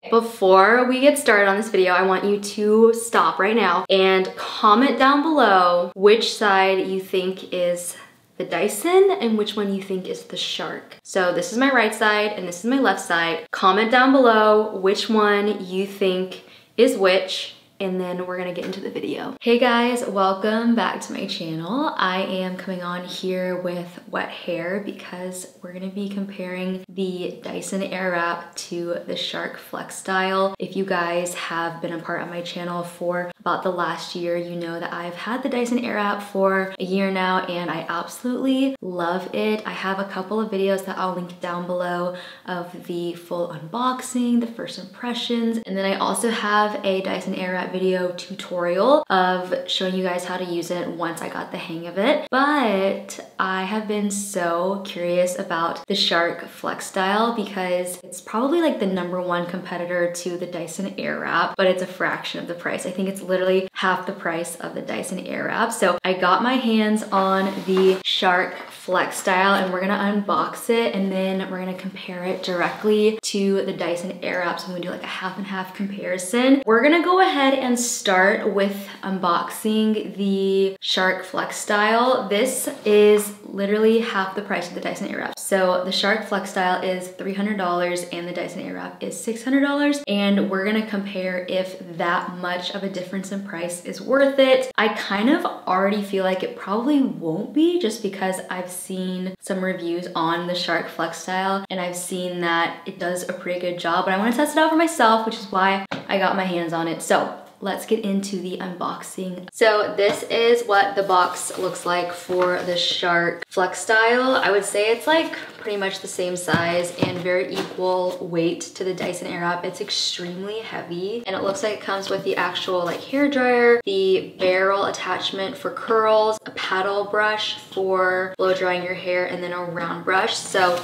Before we get started on this video, I want you to stop right now and comment down below which side you think is the Dyson and which one you think is the Shark. So this is my right side and this is my left side. Comment down below which one you think is which, and then we're gonna get into the video. Hey guys, welcome back to my channel. I am coming on here with wet hair because we're gonna be comparing the Dyson Airwrap to the Shark FlexStyle. If you guys have been a part of my channel for about the last year, you know that I've had the Dyson Airwrap for a year now and I absolutely love it. I have a couple of videos that I'll link down below of the full unboxing, the first impressions, and then I also have a Dyson Airwrap video tutorial of showing you guys how to use it once I got the hang of it. But I have been so curious about the Shark FlexStyle because it's probably like the #1 competitor to the Dyson Airwrap, but it's a fraction of the price. I think it's literally half the price of the Dyson Airwrap. So I got my hands on the Shark FlexStyle and we're gonna unbox it and then we're gonna compare it directly to the Dyson Airwrap. So I'm gonna do like a half and half comparison. We're gonna go ahead and start with unboxing the Shark FlexStyle. This is literally half the price of the Dyson Airwrap. So the Shark FlexStyle is $300 and the Dyson Airwrap is $600, and we're gonna compare if that much of a difference in price is worth it. I kind of already feel like it probably won't be, just because I've seen some reviews on the Shark FlexStyle and I've seen that it does a pretty good job, but I want to test it out for myself, which is why I got my hands on it. So let's get into the unboxing. So this is what the box looks like for the Shark FlexStyle. I would say it's like pretty much the same size and very equal weight to the Dyson Airwrap. It's extremely heavy and it looks like it comes with the actual like hair dryer, the barrel attachment for curls, a paddle brush for blow drying your hair, and then a round brush. So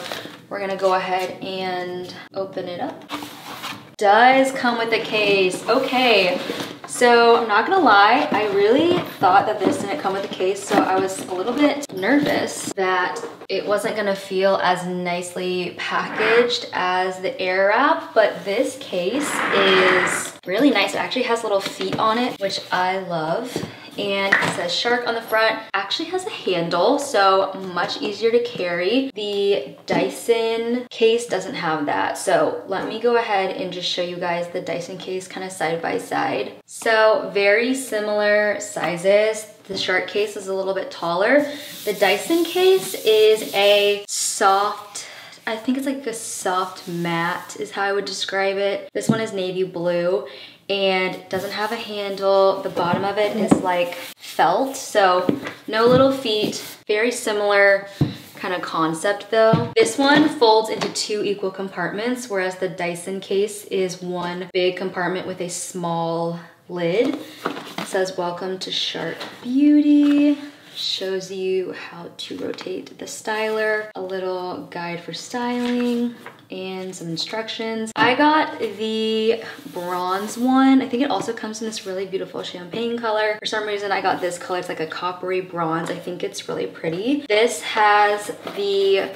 we're gonna go ahead and open it up. Does come with a case. Okay, so I'm not gonna lie, I really thought that this didn't come with a case, so I was a little bit nervous that it wasn't gonna feel as nicely packaged as the Airwrap, but this case is really nice. It actually has little feet on it, which I love. And it says Shark on the front. Actually has a handle, so much easier to carry. The Dyson case doesn't have that. So let me go ahead and just show you guys the Dyson case kind of side by side. So very similar sizes. The Shark case is a little bit taller. The Dyson case is a soft, I think it's like a soft matte is how I would describe it. This one is navy blue and doesn't have a handle. The bottom of it is like felt, so no little feet. Very similar kind of concept though. This one folds into 2 equal compartments, whereas the Dyson case is one big compartment with a small lid. It says welcome to Shark Beauty. Shows you how to rotate the styler, a little guide for styling, and some instructions. I got the bronze one. I think it also comes in this really beautiful champagne color. For some reason, I got this color. It's like a coppery bronze. I think it's really pretty. This has the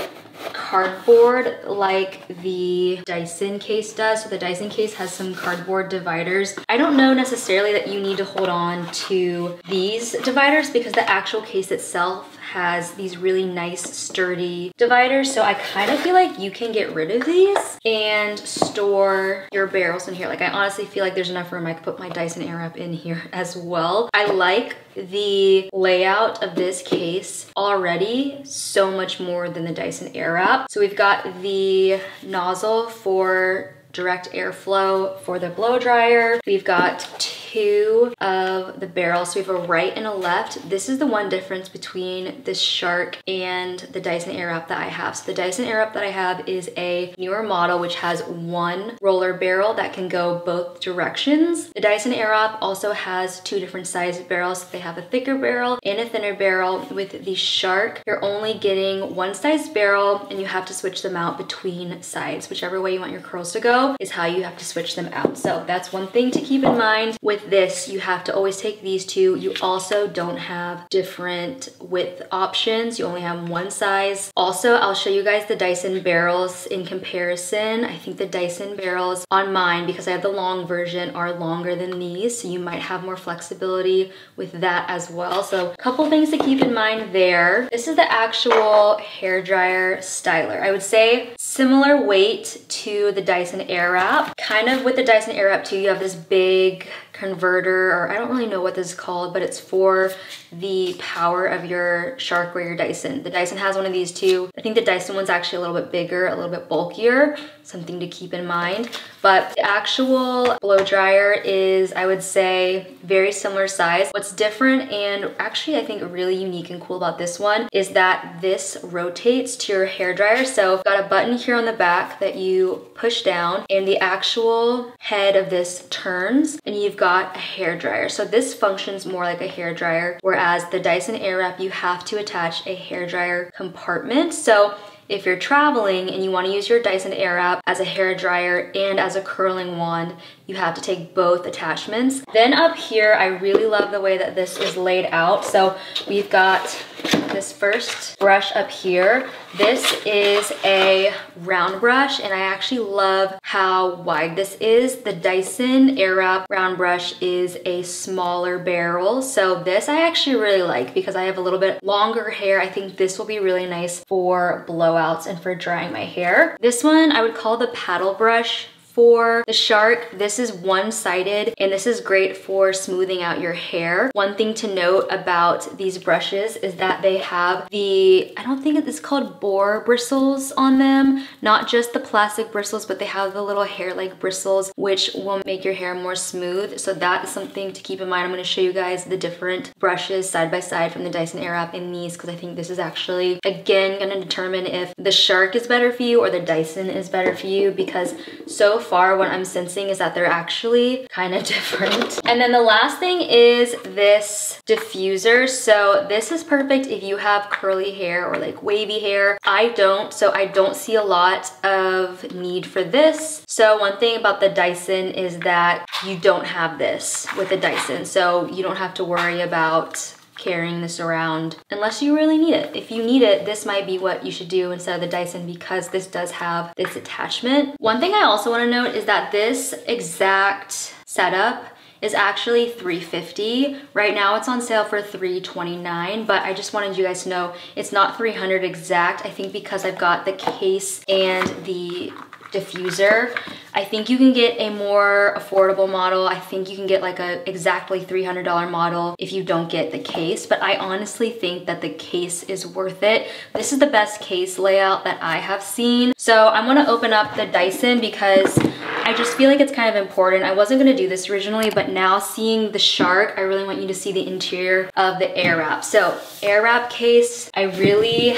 cardboard like the Dyson case does. So the Dyson case has some cardboard dividers. I don't know necessarily that you need to hold on to these dividers because the actual case itself has these really nice sturdy dividers. So I kind of feel like you can get rid of these and store your barrels in here. Like I honestly feel like there's enough room I could put my Dyson Airwrap in here as well. I like the layout of this case already so much more than the Dyson Airwrap. So we've got the nozzle for direct airflow for the blow dryer. We've got 2 of the barrels. So we have a right and a left. This is the one difference between the Shark and the Dyson Airwrap that I have. So the Dyson Airwrap that I have is a newer model which has 1 roller barrel that can go both directions. The Dyson Airwrap also has 2 different size barrels. They have a thicker barrel and a thinner barrel. With the Shark, you're only getting 1 size barrel and you have to switch them out between sides. Whichever way you want your curls to go is how you have to switch them out. So that's one thing to keep in mind with with this, you have to always take these two. You also don't have different width options. You only have one size. Also, I'll show you guys the Dyson barrels in comparison. I think the Dyson barrels on mine, because I have the long version, are longer than these. So you might have more flexibility with that as well. So a couple things to keep in mind there. This is the actual hairdryer styler. I would say similar weight to the Dyson Airwrap. Kind of with the Dyson Airwrap too, you have this big converter, or I don't really know what this is called, but it's for the power of your Shark or your Dyson. The Dyson has one of these too. I think the Dyson one's actually a little bit bigger, a little bit bulkier, something to keep in mind. But the actual blow dryer is, I would say, very similar size. What's different and actually I think really unique and cool about this one is that this rotates to your hair dryer. So I've got a button here on the back that you push down and the actual head of this turns and you've got a hair dryer. So this functions more like a hair dryer, whereas the Dyson Airwrap, you have to attach a hair dryer compartment. So if you're traveling and you want to use your Dyson Airwrap as a hair dryer and as a curling wand, you have to take both attachments. Then up here, I really love the way that this is laid out. So we've got this first brush up here. This is a round brush and I actually love how wide this is. The Dyson Airwrap round brush is a smaller barrel. So this I actually really like because I have a little bit longer hair. I think this will be really nice for blowouts and for drying my hair. This one I would call the paddle brush. For the Shark, this is one-sided and this is great for smoothing out your hair. One thing to note about these brushes is that they have the, I don't think it's called boar bristles on them, not just the plastic bristles, but they have the little hair-like bristles, which will make your hair more smooth. So that is something to keep in mind. I'm gonna show you guys the different brushes side by side from the Dyson Airwrap in these, because I think this is actually, again, gonna determine if the Shark is better for you or the Dyson is better for you, because so far what I'm sensing is that they're actually kind of different. And then the last thing is this diffuser. So this is perfect if you have curly hair or like wavy hair. I don't, so I don't see a lot of need for this. So one thing about the Dyson is that you don't have this with the Dyson. So you don't have to worry about carrying this around unless you really need it. If you need it, this might be what you should do instead of the Dyson, because this does have this attachment. One thing I also want to note is that this exact setup is actually $350. Right now it's on sale for $329, but I just wanted you guys to know it's not $300 exact. I think because I've got the case and the diffuser, I think you can get a more affordable model. I think you can get like a exactly $300 model if you don't get the case, but I honestly think that the case is worth it. This is the best case layout that I have seen. So I'm gonna open up the Dyson because I just feel like it's kind of important. I wasn't gonna do this originally, but now seeing the Shark, I really want you to see the interior of the Airwrap. So Airwrap case, I really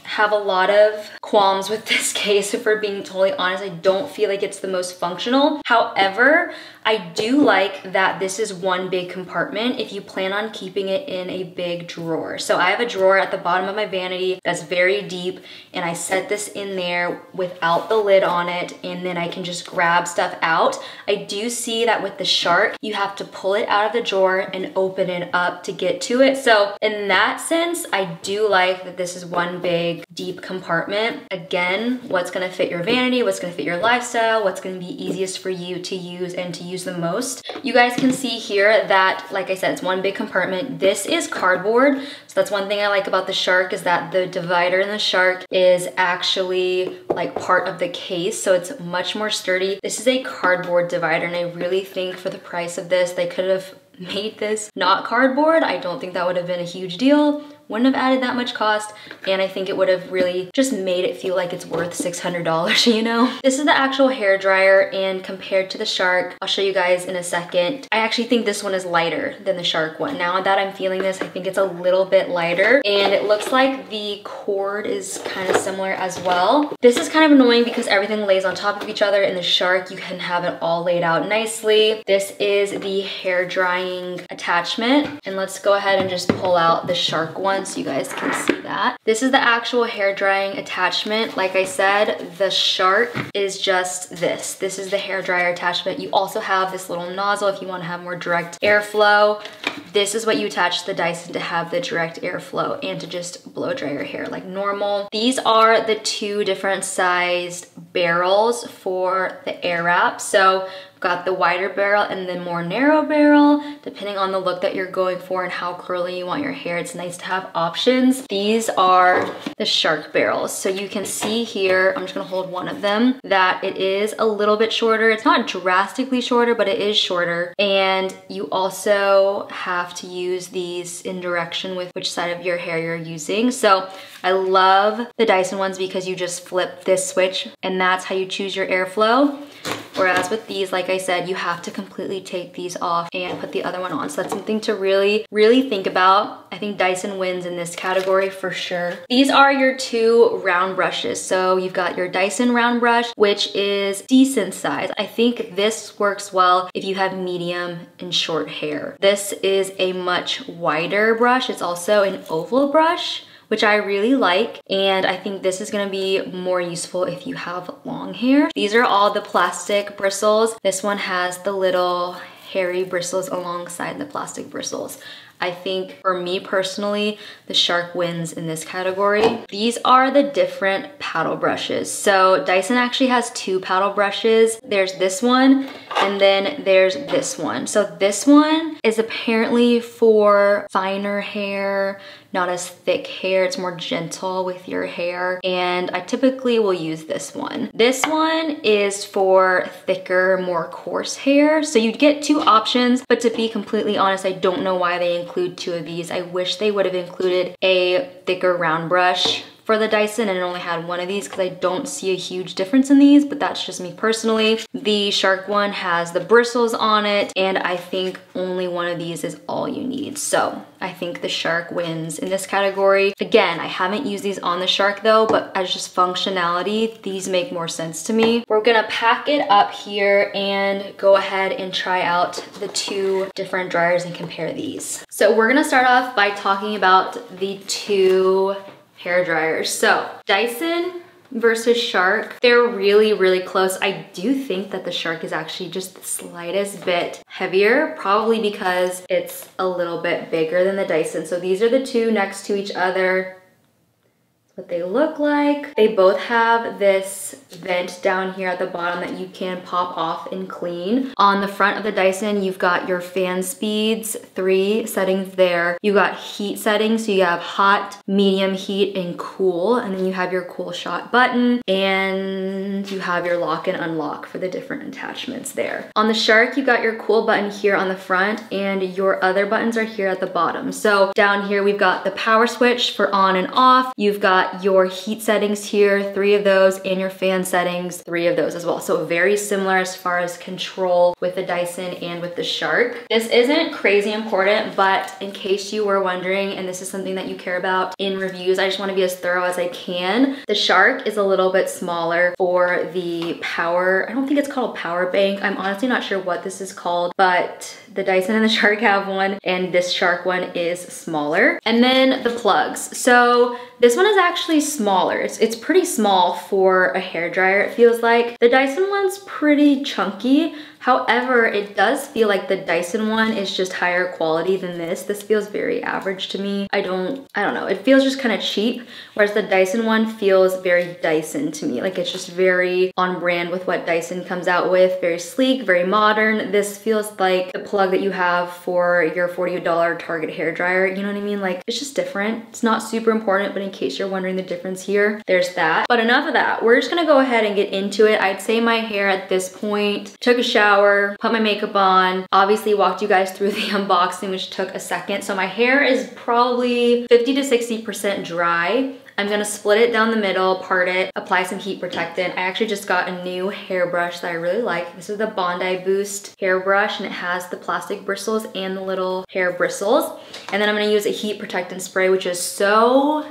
have a lot of qualms with this case. If we're being totally honest, I don't feel like it's the most functional. However, I do like that this is one big compartment if you plan on keeping it in a big drawer. So I have a drawer at the bottom of my vanity that's very deep, and I set this in there without the lid on it, and then I can just grab stuff out. I do see that with the Shark, you have to pull it out of the drawer and open it up to get to it. So in that sense, I do like that this is one big deep compartment. Again, what's gonna fit your vanity, what's gonna fit your lifestyle, what's gonna be easiest for you to use and to use the most. You guys can see here that, like I said, it's one big compartment. This is cardboard. So that's one thing I like about the Shark, is that the divider in the Shark is actually like part of the case. So it's much more sturdy. This is a cardboard divider, and I really think for the price of this, they could have made this not cardboard. I don't think that would have been a huge deal. Wouldn't have added that much cost, and I think it would have really just made it feel like it's worth $600, you know? This is the actual hair dryer, and compared to the Shark, I'll show you guys in a second, I actually think this one is lighter than the Shark one. Now that I'm feeling this, I think it's a little bit lighter, and it looks like the cord is kind of similar as well. This is kind of annoying because everything lays on top of each other. In the Shark, you can have it all laid out nicely. This is the hair drying attachment, and let's go ahead and just pull out the Shark one on so you guys can see that. This is the actual hair drying attachment. Like I said, the Shark is just this. This is the hair dryer attachment. You also have this little nozzle if you want to have more direct airflow. This is what you attach to the Dyson to have the direct airflow and to just blow dry your hair like normal. These are the two different sized barrels for the Airwrap. So got the wider barrel and the more narrow barrel, depending on the look that you're going for and how curly you want your hair. It's nice to have options. These are the Shark barrels. So you can see here, I'm just gonna hold one of them, that it is a little bit shorter. It's not drastically shorter, but it is shorter. And you also have to use these in direction with which side of your hair you're using. So I love the Dyson ones because you just flip this switch and that's how you choose your airflow. Whereas with these, like I said, you have to completely take these off and put the other one on. So that's something to really, really think about. I think Dyson wins in this category for sure. These are your two round brushes. So you've got your Dyson round brush, which is decent size. I think this works well if you have medium and short hair. This is a much wider brush. It's also an oval brush, which I really like. And I think this is gonna be more useful if you have long hair. These are all the plastic bristles. This one has the little hairy bristles alongside the plastic bristles. I think for me personally, the Shark wins in this category. These are the different paddle brushes. So Dyson actually has two paddle brushes. There's this one and then there's this one. So this one is apparently for finer hair, not as thick hair. It's more gentle with your hair. And I typically will use this one. This one is for thicker, more coarse hair. So you'd get two options, but to be completely honest, I don't know why they include two of these. I wish they would have included a thicker round brush for the Dyson and it only had one of these because I don't see a huge difference in these, but that's just me personally. The Shark one has the bristles on it and I think only one of these is all you need. So I think the Shark wins in this category. Again, I haven't used these on the Shark though, but as just functionality, these make more sense to me. We're gonna pack it up here and go ahead and try out the two different dryers and compare these. So we're gonna start off by talking about the two hair dryers. So Dyson versus Shark, they're really, really close. I do think that the Shark is actually just the slightest bit heavier, probably because it's a little bit bigger than the Dyson. So these are the two next to each other. What they look like. They both have this vent down here at the bottom that you can pop off and clean. On the front of the Dyson, you've got your fan speeds, 3 settings there. You got heat settings, so you have hot, medium heat, and cool. And then you have your cool shot button and you have your lock and unlock for the different attachments there. On the Shark, you got your cool button here on the front and your other buttons are here at the bottom. So down here, we've got the power switch for on and off. You've got your heat settings here, 3 of those, and your fan settings, 3 of those as well. So very similar as far as control with the Dyson and with the Shark. This isn't crazy important, but in case you were wondering, and this is something that you care about in reviews, I just want to be as thorough as I can. The Shark is a little bit smaller for the power. I don't think it's called a power bank. I'm honestly not sure what this is called, but the Dyson and the Shark have one, and this Shark one is smaller. And then the plugs. So this one is actually smaller. It's pretty small for a hairdryer, it feels like. The Dyson one's pretty chunky. However, it does feel like the Dyson one is just higher quality than this. This feels very average to me. I don't know. It feels just kind of cheap, whereas the Dyson one feels very Dyson to me. Like it's just very on brand with what Dyson comes out with. Very sleek, very modern. This feels like the plug that you have for your $40 Target hairdryer. You know what I mean? Like it's just different. It's not super important, but in case you're wondering the difference here, there's that. But enough of that. We're just gonna go ahead and get into it. I'd say my hair at this point, took a shower, put my makeup on, obviously walked you guys through the unboxing, which took a second. So my hair is probably 50 to 60% dry. I'm gonna split it down the middle, part it, apply some heat protectant. I actually just got a new hairbrush that I really like. This is the Bondi Boost hairbrush, and it has the plastic bristles and the little hair bristles. And then I'm gonna use a heat protectant spray, which is so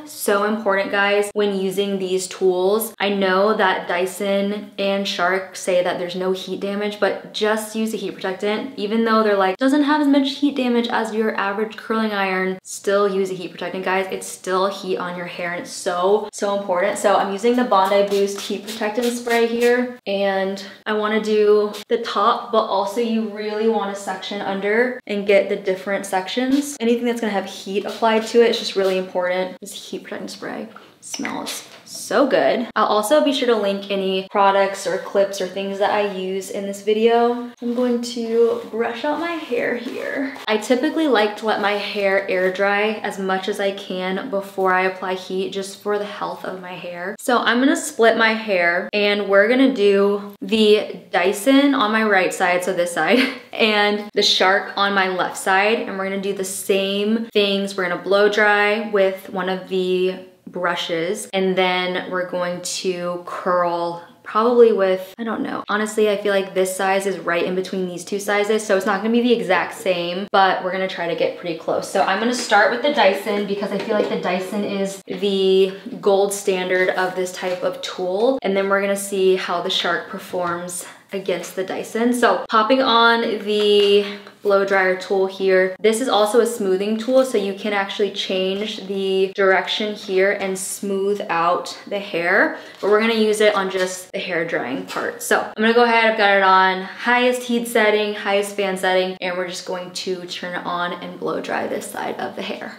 important, guys, when using these tools. I know that Dyson and Shark say that there's no heat damage, but just use a heat protectant. Even though they're like, doesn't have as much heat damage as your average curling iron, still use a heat protectant, guys. It's still heat on your hair, and it's so important. So I'm using the Bondi Boost heat protectant spray here, and I wanna do the top, but also you really wanna section under and get the different sections. Anything that's gonna have heat applied to it is just really important. This heat protectant spray smells so good. I'll also be sure to link any products or clips or things that I use in this video. I'm going to brush out my hair here. I typically like to let my hair air dry as much as I can before I apply heat, just for the health of my hair. So I'm gonna split my hair, and we're gonna do the Dyson on my right side, so this side, and the Shark on my left side, and we're gonna do the same things. We're gonna blow dry with one of the brushes, and then we're going to curl probably with, I don't know. Honestly, I feel like this size is right in between these two sizes, so it's not gonna be the exact same, but we're gonna try to get pretty close. So I'm gonna start with the Dyson because I feel like the Dyson is the gold standard of this type of tool, and then we're gonna see how the Shark performs against the Dyson. So popping on the blow dryer tool here. This is also a smoothing tool, so you can actually change the direction here and smooth out the hair, but we're gonna use it on just the hair drying part. So I'm gonna go ahead, I've got it on highest heat setting, highest fan setting, and we're just going to turn it on and blow dry this side of the hair.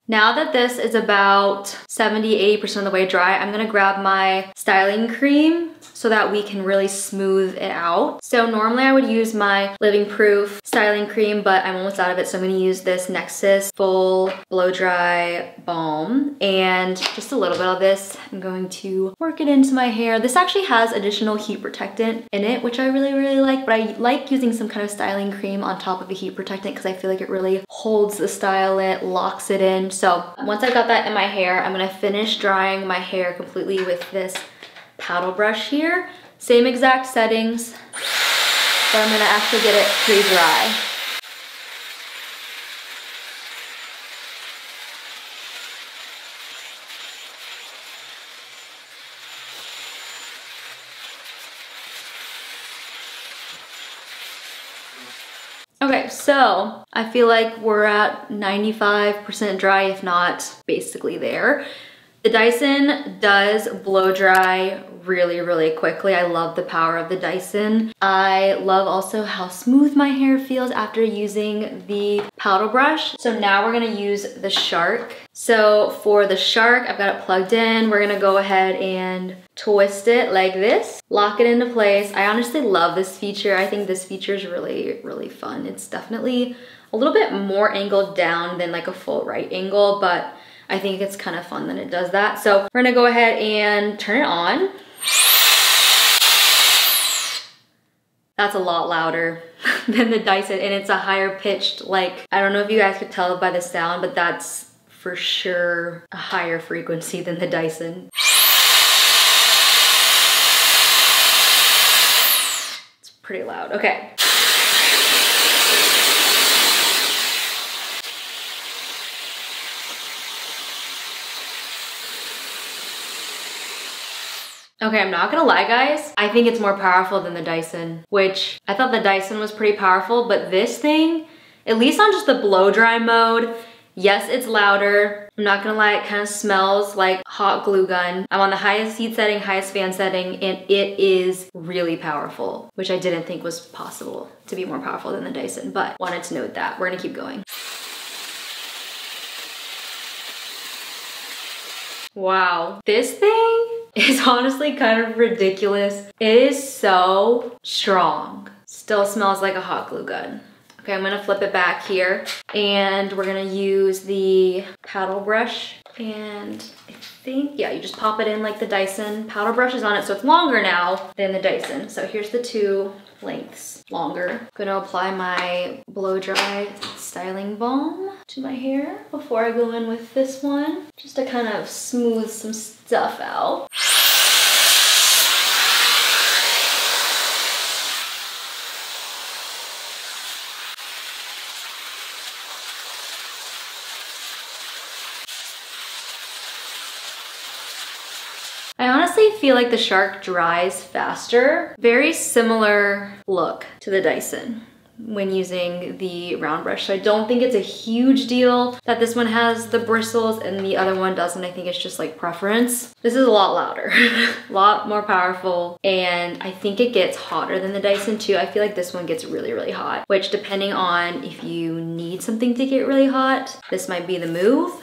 Now that this is about 70–80% of the way dry, I'm gonna grab my styling cream so that we can really smooth it out. So normally I would use my Living Proof styling cream, but I'm almost out of it, so I'm gonna use this Nexxus Full Blow Dry Balm. And just a little bit of this, I'm going to work it into my hair. This actually has additional heat protectant in it, which I really like, but I like using some kind of styling cream on top of a heat protectant because I feel like it really holds the style in, locks it in. So once I've got that in my hair, I'm gonna finish drying my hair completely with this paddle brush here. Same exact settings, but I'm gonna actually get it pretty dry. Okay, so I feel like we're at 95% dry, if not basically there. The Dyson does blow dry really quickly. I love the power of the Dyson. I love also how smooth my hair feels after using the paddle brush. So now we're gonna use the Shark. So for the Shark, I've got it plugged in. We're gonna go ahead and twist it like this, lock it into place. I honestly love this feature. I think this feature is really fun. It's definitely a little bit more angled down than like a full right angle, but I think it's kind of fun that it does that. So we're gonna go ahead and turn it on. That's a lot louder than the Dyson, and it's a higher pitched, like, I don't know if you guys could tell by the sound, but that's for sure a higher frequency than the Dyson. It's pretty loud, okay. Okay, I'm not gonna lie, guys. I think it's more powerful than the Dyson, which I thought the Dyson was pretty powerful, but this thing, at least on just the blow dry mode, yes, it's louder. I'm not gonna lie, it kind of smells like hot glue gun. I'm on the highest heat setting, highest fan setting, and it is really powerful, which I didn't think was possible to be more powerful than the Dyson, but wanted to note that. We're gonna keep going. Wow, this thing is honestly kind of ridiculous. It is so strong. Still smells like a hot glue gun. Okay, I'm gonna flip it back here and we're gonna use the paddle brush, and I think, yeah, you just pop it in like the Dyson. Paddle brush is on it, so it's longer now than the Dyson. So here's the two lengths longer. I'm gonna apply my blow dry styling balm to my hair before I go in with this one, just to kind of smooth some stuff out. I honestly feel like the Shark dries faster. Very similar look to the Dyson when using the round brush. So I don't think it's a huge deal that this one has the bristles and the other one doesn't. I think it's just like preference. This is a lot louder, a lot more powerful, and I think it gets hotter than the Dyson too. I feel like this one gets really, really hot, which depending on if you need something to get really hot, this might be the move.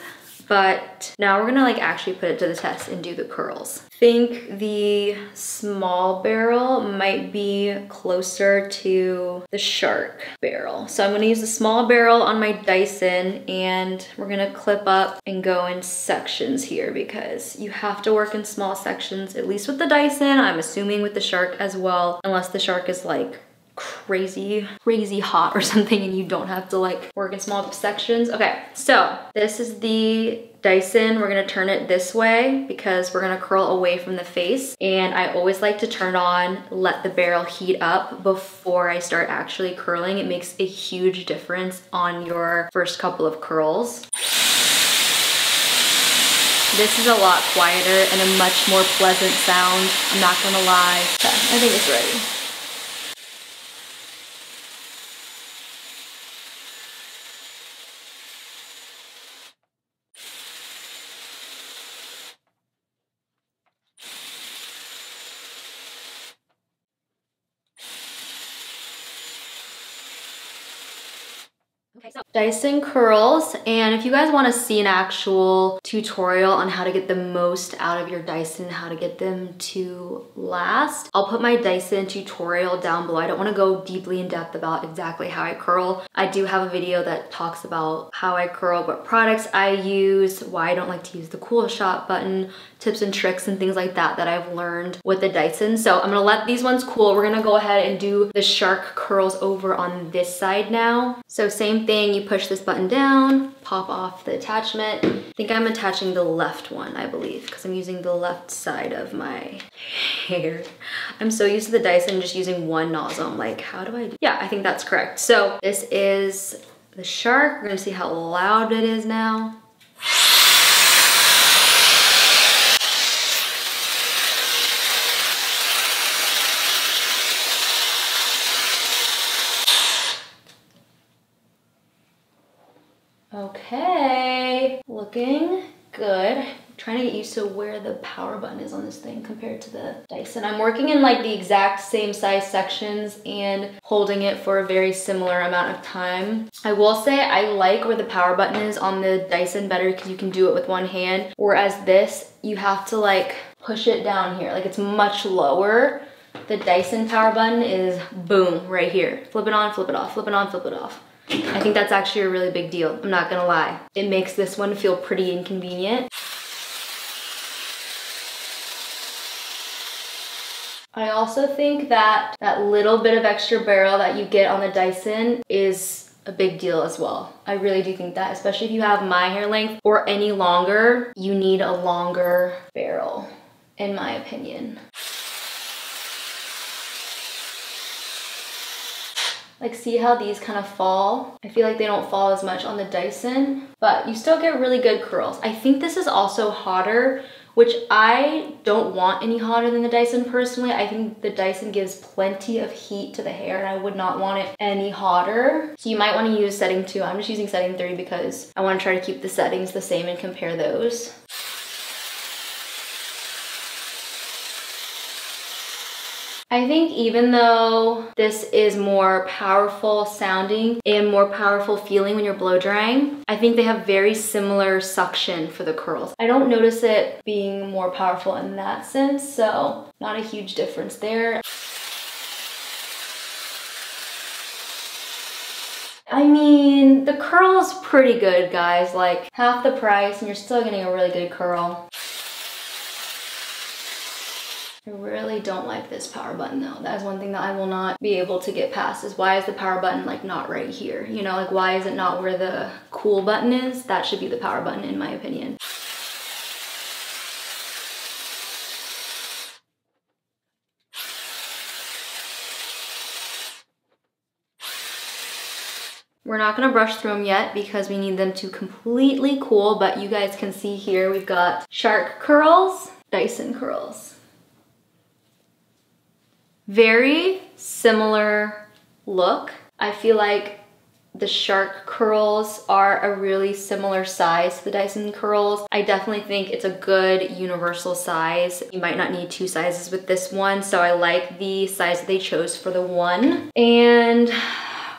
But now we're gonna like actually put it to the test and do the curls. I think the small barrel might be closer to the Shark barrel. So I'm gonna use the small barrel on my Dyson, and we're gonna clip up and go in sections here because you have to work in small sections, at least with the Dyson. I'm assuming with the Shark as well, unless the Shark is like crazy hot or something and you don't have to like work in small sections. Okay, so this is the Dyson. We're gonna turn it this way because we're gonna curl away from the face, and I always like to turn on, let the barrel heat up before I start actually curling. It makes a huge difference on your first couple of curls. This is a lot quieter and a much more pleasant sound, I'm not gonna lie. Okay, I think it's ready. Okay, so Dyson curls, and if you guys want to see an actual tutorial on how to get the most out of your Dyson, how to get them to last, I'll put my Dyson tutorial down below. I don't want to go deeply in depth about exactly how I curl. I do have a video that talks about how I curl, what products I use, why I don't like to use the cool shot button, tips and tricks and things like that that I've learned with the Dyson. So I'm gonna let these ones cool. We're gonna go ahead and do the Shark curls over on this side now. So same thing, you push this button down, pop off the attachment. I think I'm attaching the left one, I believe, because I'm using the left side of my hair. I'm so used to the Dyson just using one nozzle. I'm like, how do I do? Yeah, I think that's correct. So this is the Shark. We're gonna see how loud it is now. Okay, looking good. I'm trying to get used to where the power button is on this thing compared to the Dyson. I'm working in like the exact same size sections and holding it for a very similar amount of time. I will say I like where the power button is on the Dyson better because you can do it with one hand, whereas this, you have to like push it down here. Like it's much lower. The Dyson power button is boom, right here. Flip it on, flip it off, flip it on, flip it off. I think that's actually a really big deal. I'm not gonna lie. It makes this one feel pretty inconvenient. I also think that that little bit of extra barrel that you get on the Dyson is a big deal as well. I really do think that, especially if you have my hair length or any longer, you need a longer barrel, in my opinion. Like, see how these kind of fall? I feel like they don't fall as much on the Dyson, but you still get really good curls. I think this is also hotter, which I don't want any hotter than the Dyson personally. I think the Dyson gives plenty of heat to the hair and I would not want it any hotter. So you might want to use setting 2. I'm just using setting 3 because I want to try to keep the settings the same and compare those. I think even though this is more powerful sounding and more powerful feeling when you're blow drying, I think they have very similar suction for the curls. I don't notice it being more powerful in that sense, so not a huge difference there. I mean, the curl is pretty good, guys. Like half the price and you're still getting a really good curl. I really don't like this power button though. That is one thing that I will not be able to get past, is why is the power button like not right here? You know, like why is it not where the cool button is? That should be the power button in my opinion. We're not gonna brush through them yet because we need them to completely cool, but you guys can see here we've got Shark curls, Dyson curls. Very similar look. I feel like the Shark curls are a really similar size to the Dyson curls. I definitely think it's a good universal size. You might not need two sizes with this one, so I like the size that they chose for the one. And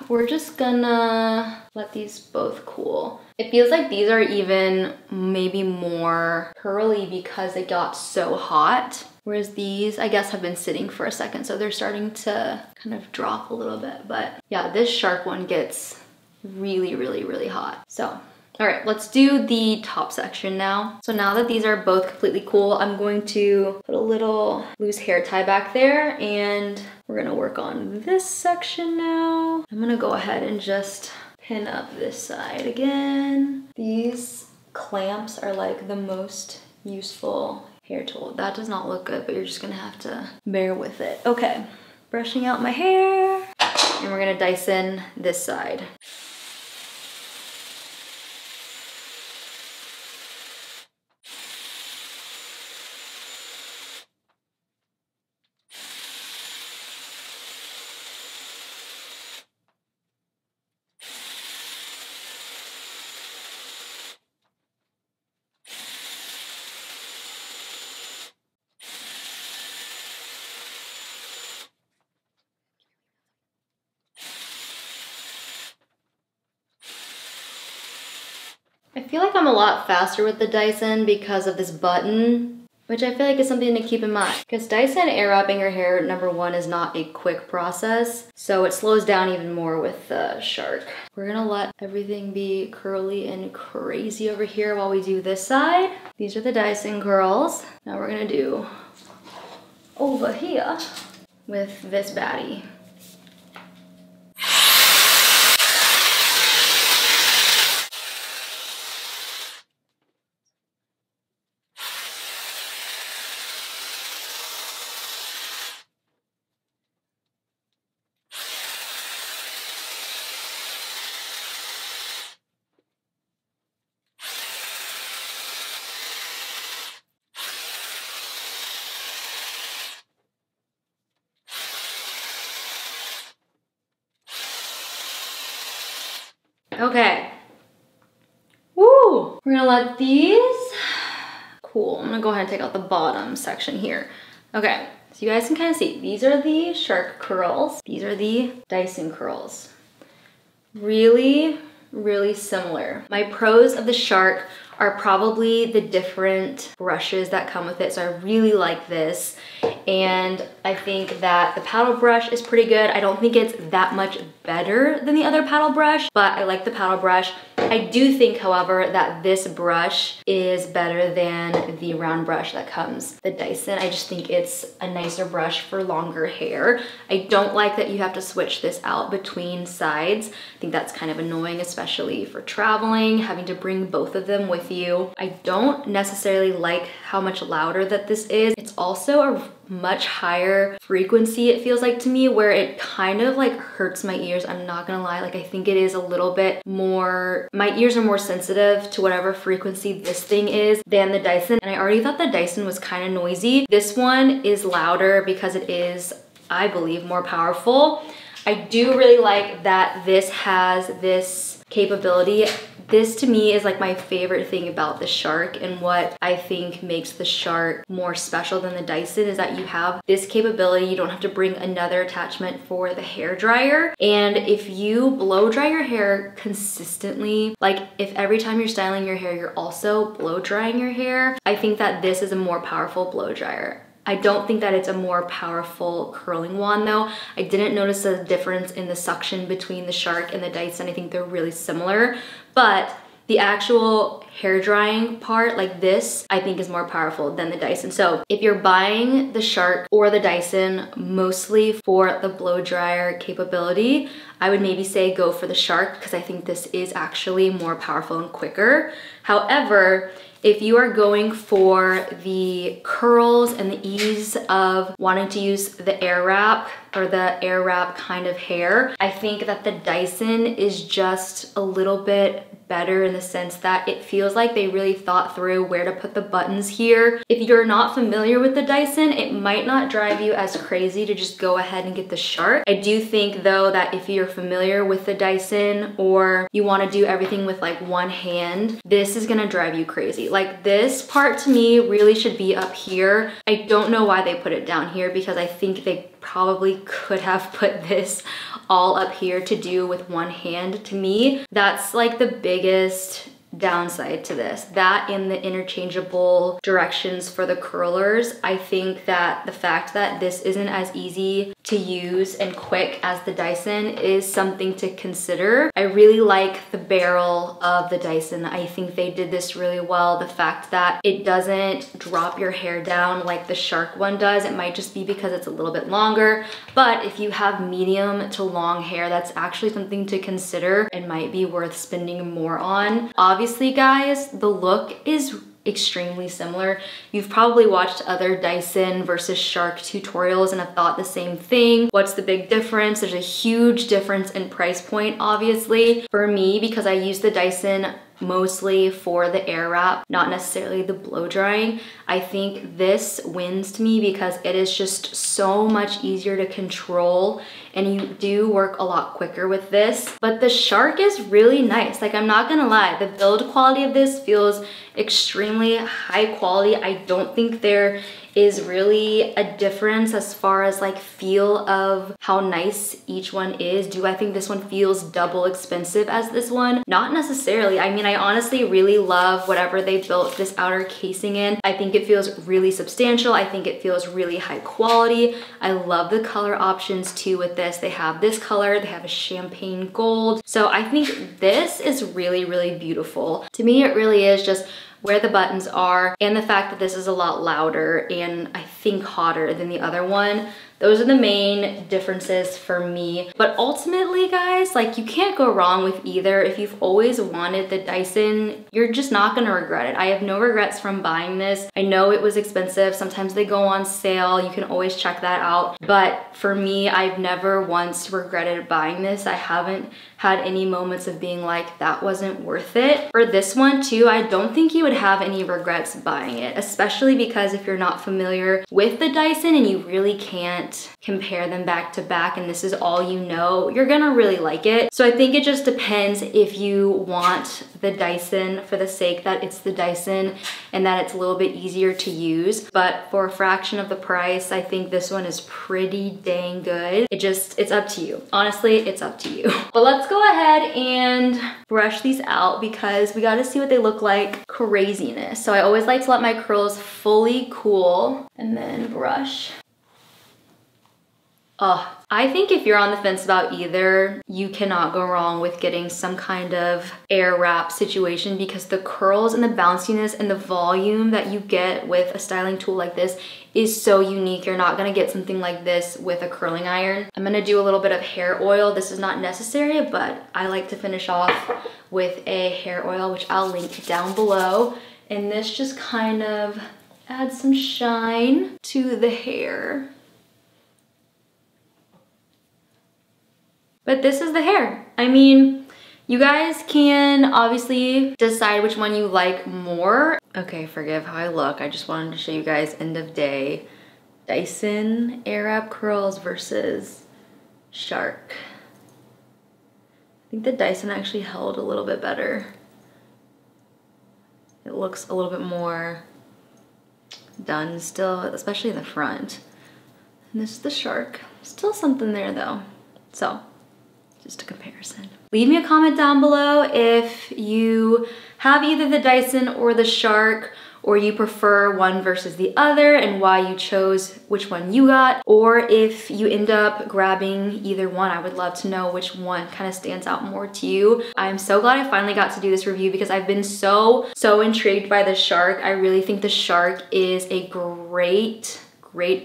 we're just gonna let these both cool. It feels like these are even maybe more curly because they got so hot. Whereas these, I guess, have been sitting for a second, so they're starting to kind of drop a little bit. But yeah, this Shark one gets really, really, really hot. So, all right, let's do the top section now. So now that these are both completely cool, I'm going to put a little loose hair tie back there, and we're gonna work on this section now. I'm gonna go ahead and just pin up this side again. These clamps are like the most useful hair tool. That does not look good, but you're just gonna have to bear with it. Okay, brushing out my hair, and we're gonna Dyson this side. I feel like I'm a lot faster with the Dyson because of this button, which I feel like is something to keep in mind. Because Dyson Airwrapping your hair, number one, is not a quick process, so it slows down even more with the Shark. We're gonna let everything be curly and crazy over here while we do this side. These are the Dyson curls. Now we're gonna do over here with this baddie. Okay. Woo! We're gonna let these cool. I'm gonna go ahead and take out the bottom section here. Okay, so you guys can kind of see, these are the Shark curls. These are the Dyson curls. Really, really similar. My pros of the Shark are probably the different brushes that come with it. So I really like this. And I think that the paddle brush is pretty good. I don't think it's that much better than the other paddle brush, but I like the paddle brush. I do think, however, that this brush is better than the round brush that comes the Dyson. I just think it's a nicer brush for longer hair. I don't like that you have to switch this out between sides. I think that's kind of annoying, especially for traveling, having to bring both of them with you. I don't necessarily like how much louder that this is. It's also a much higher frequency, it feels like to me, where it kind of like hurts my ears. I'm not gonna lie, like I think it is a little bit more, my ears are more sensitive to whatever frequency this thing is than the Dyson. And I already thought the Dyson was kind of noisy. This one is louder because it is, I believe, more powerful. I do really like that this has this capability. This to me is like my favorite thing about the Shark, and what I think makes the Shark more special than the Dyson is that you have this capability. You don't have to bring another attachment for the hair dryer. And if you blow dry your hair consistently, like if every time you're styling your hair, you're also blow drying your hair, I think that this is a more powerful blow dryer. I don't think that it's a more powerful curling wand though. I didn't notice a difference in the suction between the Shark and the Dyson. I think they're really similar, but the actual hair drying part, like this, I think is more powerful than the Dyson. So if you're buying the Shark or the Dyson mostly for the blow dryer capability, I would maybe say go for the Shark because I think this is actually more powerful and quicker. However, if you are going for the curls and the ease of wanting to use the Airwrap or the Airwrap kind of hair, I think that the Dyson is just a little bit better in the sense that it feels like they really thought through where to put the buttons here. If you're not familiar with the Dyson, it might not drive you as crazy to just go ahead and get the Shark. I do think though that if you're familiar with the Dyson or you want to do everything with like one hand, this is gonna drive you crazy. Like this part to me really should be up here. I don't know why they put it down here because I think they probably could have put this all up here to do with one hand. To me, that's like the biggest downside to this. That in the interchangeable directions for the curlers, I think that the fact that this isn't as easy to use and quick as the Dyson is something to consider. I really like the barrel of the Dyson. I think they did this really well. The fact that it doesn't drop your hair down like the Shark one does. It might just be because it's a little bit longer, but if you have medium to long hair, that's actually something to consider and might be worth spending more on. Obviously, guys, the look is extremely similar. You've probably watched other Dyson versus Shark tutorials and have thought the same thing. What's the big difference? There's a huge difference in price point, obviously. For me, because I use the Dyson mostly for the Airwrap, not necessarily the blow drying, I think this wins to me because it is just so much easier to control and you do work a lot quicker with this. But the Shark is really nice. Like, I'm not gonna lie, the build quality of this feels extremely high quality. I don't think there is really a difference as far as like feel of how nice each one is. Do I think this one feels double expensive as this one? Not necessarily. I mean, I honestly really love whatever they built this outer casing in. I think it feels really substantial. I think it feels really high quality. I love the color options too with this. They have this color, they have a champagne gold. So I think this is really, really beautiful. To me, it really is just where the buttons are and the fact that this is a lot louder and I think hotter than the other one. Those are the main differences for me. But ultimately, guys, like, you can't go wrong with either. If you've always wanted the Dyson, you're just not gonna regret it. I have no regrets from buying this. I know it was expensive. Sometimes they go on sale. You can always check that out. But for me, I've never once regretted buying this. I haven't had any moments of being like, that wasn't worth it. For this one too, I don't think you would have any regrets buying it, especially because if you're not familiar with the Dyson and you really can't compare them back to back and this is all you know, you're gonna really like it. So I think it just depends if you want the Dyson for the sake that it's the Dyson and that it's a little bit easier to use. But for a fraction of the price, I think this one is pretty dang good. It's up to you. Honestly, it's up to you. But let's go ahead and brush these out because we gotta see what they look like. Craziness. So I always like to let my curls fully cool and then brush. Oh, I think if you're on the fence about either, you cannot go wrong with getting some kind of Airwrap situation because the curls and the bounciness and the volume that you get with a styling tool like this is so unique. You're not gonna get something like this with a curling iron. I'm gonna do a little bit of hair oil. This is not necessary, but I like to finish off with a hair oil, which I'll link down below. And this just kind of adds some shine to the hair. But this is the hair. I mean, you guys can obviously decide which one you like more. Okay, forgive how I look. I just wanted to show you guys end of day Dyson Airwrap curls versus Shark. I think the Dyson actually held a little bit better. It looks a little bit more done still, especially in the front. And this is the Shark. Still something there though. So, just a comparison. Leave me a comment down below if you have either the Dyson or the Shark, or you prefer one versus the other and why you chose which one you got, or if you end up grabbing either one. I would love to know which one kind of stands out more to you. I'm so glad I finally got to do this review because I've been so intrigued by the Shark. I really think the Shark is a great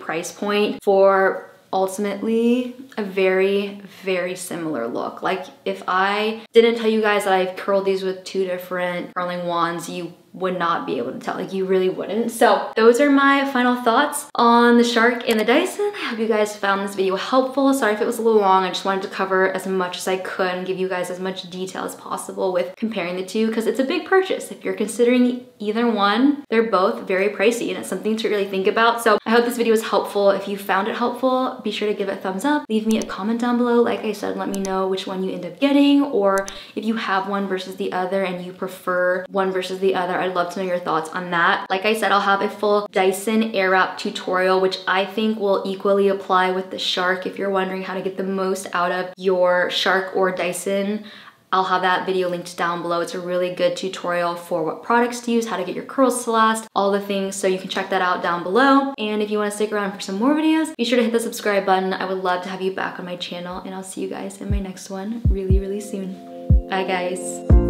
price point for ultimately a very similar look. Like, if I didn't tell you guys that I've curled these with 2 different curling wands, you would not be able to tell. Like, you really wouldn't. So those are my final thoughts on the Shark and the Dyson. I hope you guys found this video helpful. Sorry if it was a little long. I just wanted to cover as much as I could and give you guys as much detail as possible with comparing the two, because it's a big purchase. If you're considering either one, they're both very pricey and it's something to really think about. So I hope this video was helpful. If you found it helpful, be sure to give it a thumbs up. Leave me a comment down below. Like I said, let me know which one you end up getting, or if you have one versus the other and you prefer one versus the other. I'd love to know your thoughts on that. Like I said, I'll have a full Dyson Airwrap tutorial, which I think will equally apply with the Shark. If you're wondering how to get the most out of your Shark or Dyson, I'll have that video linked down below. It's a really good tutorial for what products to use, how to get your curls to last, all the things. So you can check that out down below. And if you want to stick around for some more videos, be sure to hit the subscribe button. I would love to have you back on my channel, and I'll see you guys in my next one really soon. Bye guys.